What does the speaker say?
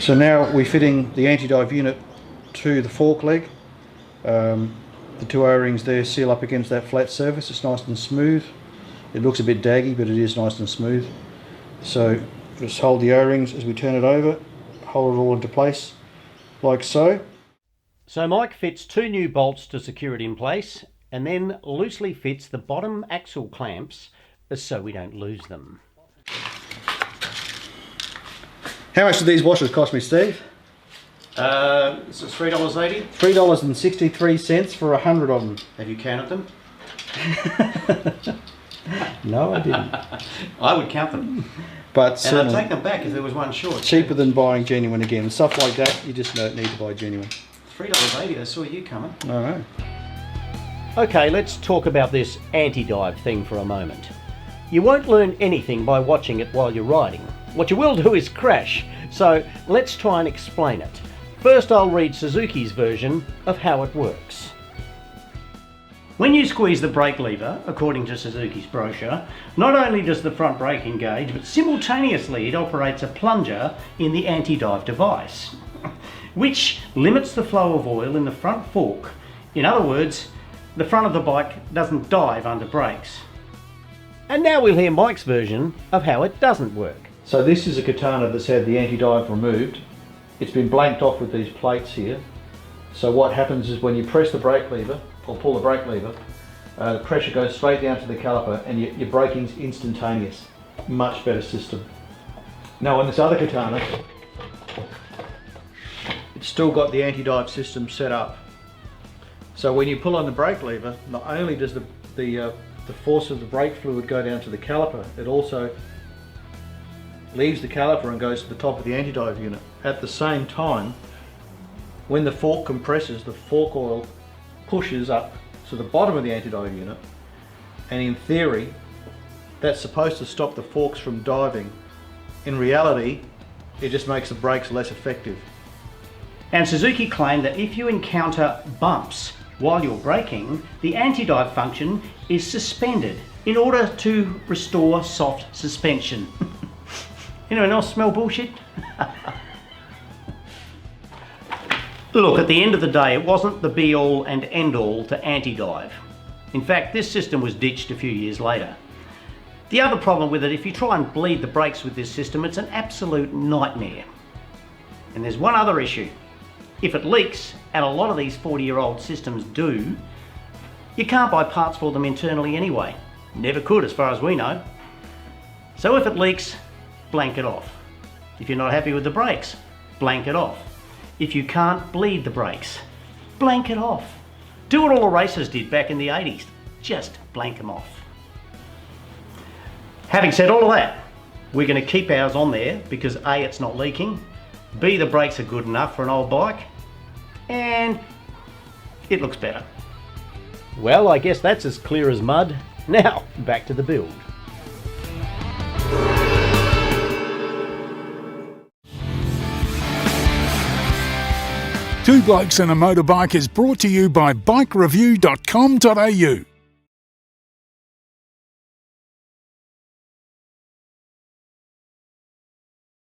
So now we're fitting the anti-dive unit to the fork leg. The two O-rings there seal up against that flat surface. It's nice and smooth. It looks a bit daggy, but it is nice and smooth. So just hold the O-rings as we turn it over, hold it all into place like so. So Mike fits two new bolts to secure it in place and then loosely fits the bottom axle clamps so we don't lose them. How much did these washers cost me, Steve? This is $3.80. $3.63 for 100 of them. Have you counted them? No, I didn't. I would count them. But and I'd take them back if there was one short. Cheaper than buying genuine again. And stuff like that, you just don't need to buy genuine. $3.80, I saw you coming. I know. Okay, let's talk about this anti-dive thing for a moment. You won't learn anything by watching it while you're riding. What you will do is crash. So let's try and explain it. First, I'll read Suzuki's version of how it works. When you squeeze the brake lever, according to Suzuki's brochure, not only does the front brake engage, but simultaneously it operates a plunger in the anti-dive device, which limits the flow of oil in the front fork. In other words, the front of the bike doesn't dive under brakes. And now we'll hear Mike's version of how it doesn't work. So this is a katana that's had the anti-dive removed. It's been blanked off with these plates here. So what happens is when you press the brake lever, or pull the brake lever, the pressure goes straight down to the caliper and your braking's instantaneous. Much better system. Now on this other katana, it's still got the anti-dive system set up. So when you pull on the brake lever, not only does the force of the brake fluid go down to the caliper, it also leaves the caliper and goes to the top of the anti-dive unit. At the same time, when the fork compresses, the fork oil pushes up to the bottom of the anti-dive unit, and in theory that's supposed to stop the forks from diving. In reality, it just makes the brakes less effective. And Suzuki claimed that if you encounter bumps while you're braking, the anti-dive function is suspended in order to restore soft suspension. Anyone else smell bullshit? Look, at the end of the day, it wasn't the be-all and end-all to anti-dive. In fact, this system was ditched a few years later. The other problem with it, if you try and bleed the brakes with this system, it's an absolute nightmare. And there's one other issue. If it leaks, and a lot of these 40-year-old systems do, you can't buy parts for them internally anyway. Never could, as far as we know. So if it leaks, blank it off. If you're not happy with the brakes, blank it off. If you can't bleed the brakes, blank it off. Do what all the racers did back in the 80s. Just blank them off. Having said all of that, we're going to keep ours on there because A, it's not leaking, B, the brakes are good enough for an old bike, and it looks better. Well, I guess that's as clear as mud. Now, back to the build. Two Blokes and a Motorbike is brought to you by bikereview.com.au.